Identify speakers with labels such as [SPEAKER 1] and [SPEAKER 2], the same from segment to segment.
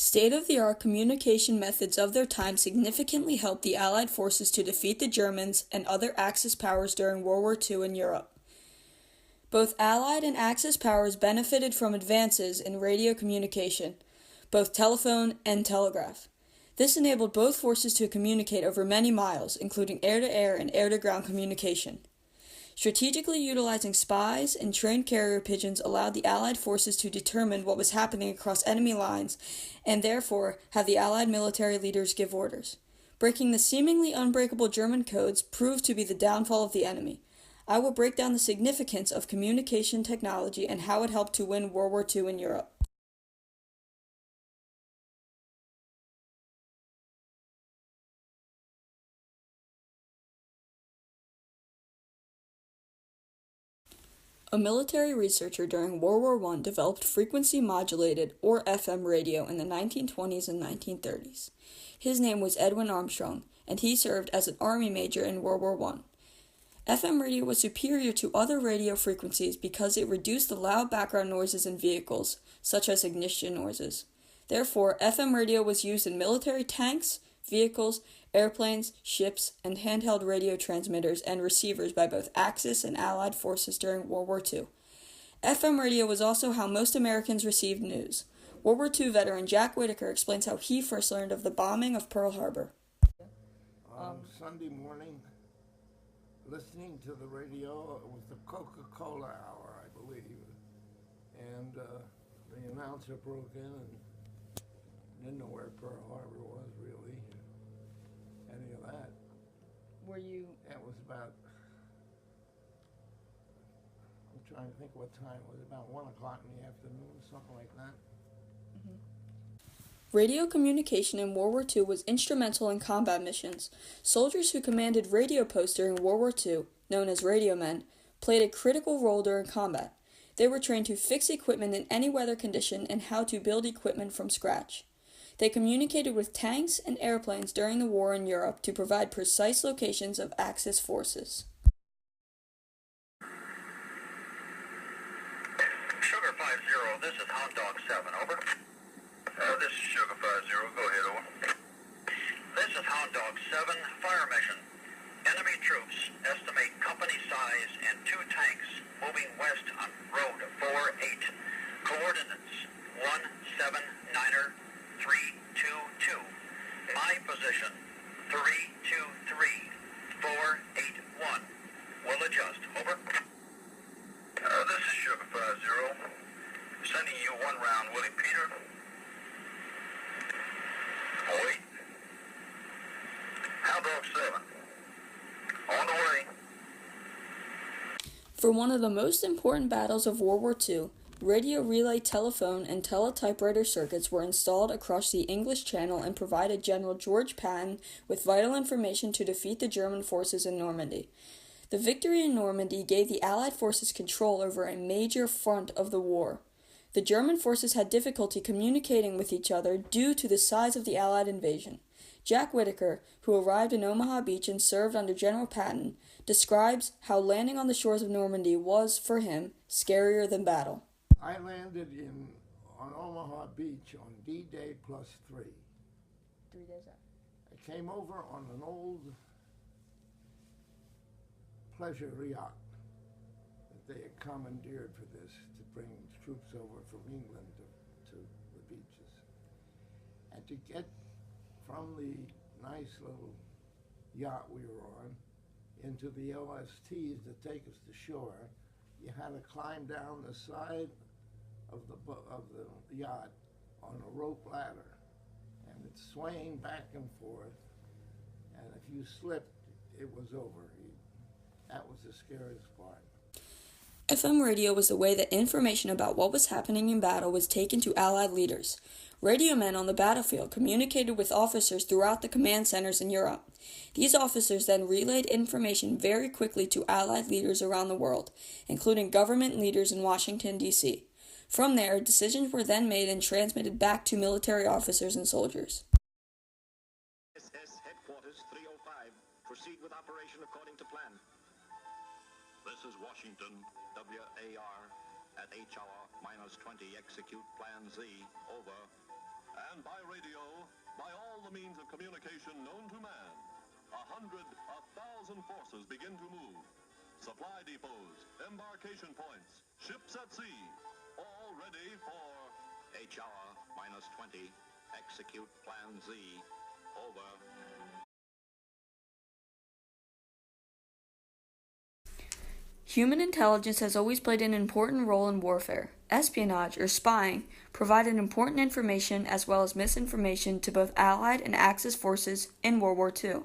[SPEAKER 1] State-of-the-art communication methods of their time significantly helped the Allied forces to defeat the Germans and other Axis powers during World War II in Europe. Both Allied and Axis powers benefited from advances in radio communication, both telephone and telegraph. This enabled both forces to communicate over many miles, including air-to-air and air-to-ground communication. Strategically utilizing spies and trained carrier pigeons allowed the Allied forces to determine what was happening across enemy lines and therefore have the Allied military leaders give orders. Breaking the seemingly unbreakable German codes proved to be the downfall of the enemy. I will break down the significance of communication technology and how it helped to win World War II in Europe. A military researcher during World War I developed frequency-modulated, or FM radio, in the 1920s and 1930s. His name was Edwin Armstrong, and he served as an Army major in World War I. FM radio was superior to other radio frequencies because it reduced the loud background noises in vehicles, such as ignition noises. Therefore, FM radio was used in military tanks, vehicles, airplanes, ships, and handheld radio transmitters and receivers by both Axis and Allied forces during World War II. FM radio was also how most Americans received news. World War II veteran Jack Whitaker explains how he first learned of the bombing of Pearl Harbor.
[SPEAKER 2] Sunday morning, listening to the radio, it was the Coca-Cola hour, I believe, and the announcer broke in and didn't know where Pearl Harbor was, really, any of that.
[SPEAKER 1] Were you...
[SPEAKER 2] It was about, I'm trying to think what time it was, about 1 o'clock in the afternoon, something like that.
[SPEAKER 1] Radio communication in World War II was instrumental in combat missions. Soldiers who commanded radio posts during World War II, known as radio men, played a critical role during combat. They were trained to fix equipment in any weather condition and how to build equipment from scratch. They communicated with tanks and airplanes during the war in Europe to provide precise locations of Axis forces.
[SPEAKER 3] Sugar 50, this is Hound Dog 7, over. This is Sugar 50, go ahead, over. This is Hound Dog 7, fire mission. Enemy troops estimate company size and 2 tanks moving west on road 48. Coordinates 179er 322. My position 323 481. Will adjust. Over. This is Sugar 50. Sending you 1 round, Willie Peter. Wait. Hound Dog 7. On the way.
[SPEAKER 1] For one of the most important battles of World War II, radio relay telephone and teletypewriter circuits were installed across the English Channel and provided General George Patton with vital information to defeat the German forces in Normandy. The victory in Normandy gave the Allied forces control over a major front of the war. The German forces had difficulty communicating with each other due to the size of the Allied invasion. Jack Whitaker, who arrived in Omaha Beach and served under General Patton, describes how landing on the shores of Normandy was, for him, scarier than battle.
[SPEAKER 2] I landed on Omaha Beach on D-Day +3.
[SPEAKER 1] 3 days after.
[SPEAKER 2] I came over on an old pleasure yacht that they had commandeered for this to bring troops over from England to the beaches. And to get from the nice little yacht we were on into the LSTs that take us to shore, you had to climb down the side of the yacht on a rope ladder, and it's swaying back and forth, and if you slipped, it was over. That was the scariest part.
[SPEAKER 1] FM radio was the way that information about what was happening in battle was taken to Allied leaders. Radio men on the battlefield communicated with officers throughout the command centers in Europe. These officers then relayed information very quickly to Allied leaders around the world, including government leaders in Washington, D.C. From there, decisions were then made and transmitted back to military officers and soldiers.
[SPEAKER 4] SS Headquarters 305. Proceed with operation according to plan.
[SPEAKER 3] This is Washington, WAR, at H hour -20. Execute Plan Z. Over.
[SPEAKER 5] and by radio, by all the means of communication known to man, 1,000 forces begin to move. Supply depots, embarkation points, ships at sea, all ready for
[SPEAKER 4] HR -20. Execute Plan Z. Over.
[SPEAKER 1] Human intelligence has always played an important role in warfare. Espionage, or spying, provided important information as well as misinformation to both Allied and Axis forces in World War II.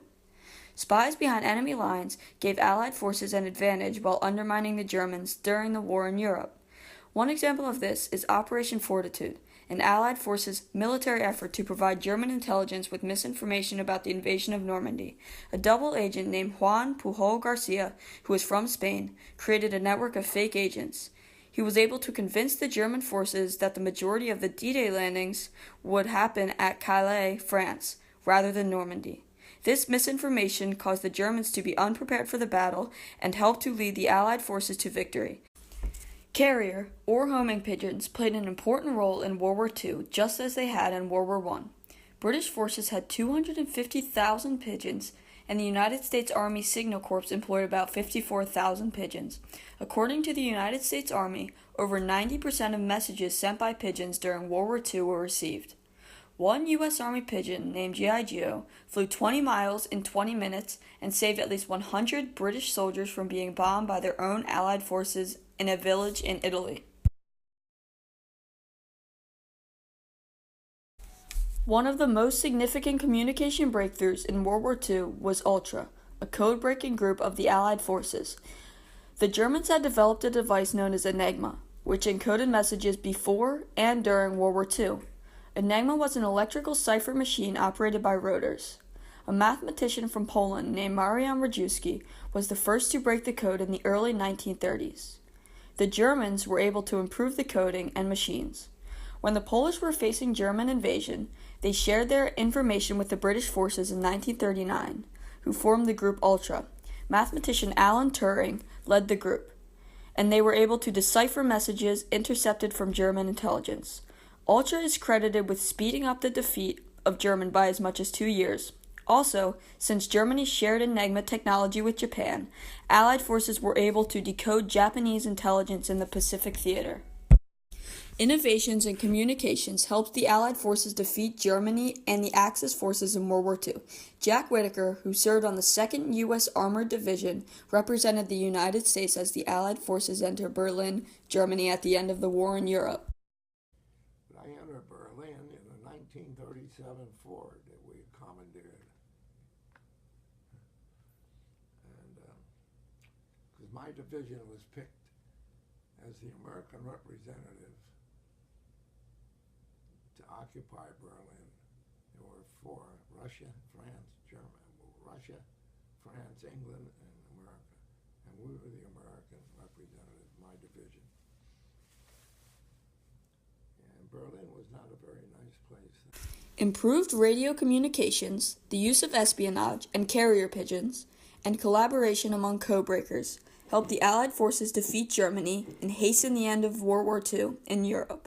[SPEAKER 1] Spies behind enemy lines gave Allied forces an advantage while undermining the Germans during the war in Europe. One example of this is Operation Fortitude, an Allied forces' military effort to provide German intelligence with misinformation about the invasion of Normandy. A double agent named Juan Pujol Garcia, who was from Spain, created a network of fake agents. He was able to convince the German forces that the majority of the D-Day landings would happen at Calais, France, rather than Normandy. This misinformation caused the Germans to be unprepared for the battle and helped to lead the Allied forces to victory. Carrier, or homing pigeons, played an important role in World War II, just as they had in World War I. British forces had 250,000 pigeons, and the United States Army Signal Corps employed about 54,000 pigeons. According to the United States Army, over 90% of messages sent by pigeons during World War II were received. One U.S. Army pigeon, named G.I. Joe, flew 20 miles in 20 minutes and saved at least 100 British soldiers from being bombed by their own Allied forces in a village in Italy. One of the most significant communication breakthroughs in World War II was Ultra, a code-breaking group of the Allied forces. The Germans had developed a device known as Enigma, which encoded messages before and during World War II. Enigma was an electrical cipher machine operated by rotors. A mathematician from Poland named Marian Rejewski was the first to break the code in the early 1930s. The Germans were able to improve the coding and machines. When the Polish were facing German invasion, they shared their information with the British forces in 1939, who formed the group Ultra. Mathematician Alan Turing led the group, and they were able to decipher messages intercepted from German intelligence. Ultra is credited with speeding up the defeat of Germany by as much as 2 years. Also, since Germany shared Enigma technology with Japan, Allied forces were able to decode Japanese intelligence in the Pacific Theater. Innovations in communications helped the Allied forces defeat Germany and the Axis forces in World War II. Jack Whittaker, who served on the 2nd U.S. Armored Division, represented the United States as the Allied forces entered Berlin, Germany at the end of the war in Europe.
[SPEAKER 2] I entered Berlin in a 1937 Ford that we commandeered. Because my division was picked as the American representative to occupy Berlin. There were 4: Russia, France, England, and America. And we were the American representative, my division. And Berlin was not a very nice place.
[SPEAKER 1] Improved radio communications, the use of espionage and carrier pigeons, and collaboration among codebreakers helped the Allied forces defeat Germany and hasten the end of World War II in Europe.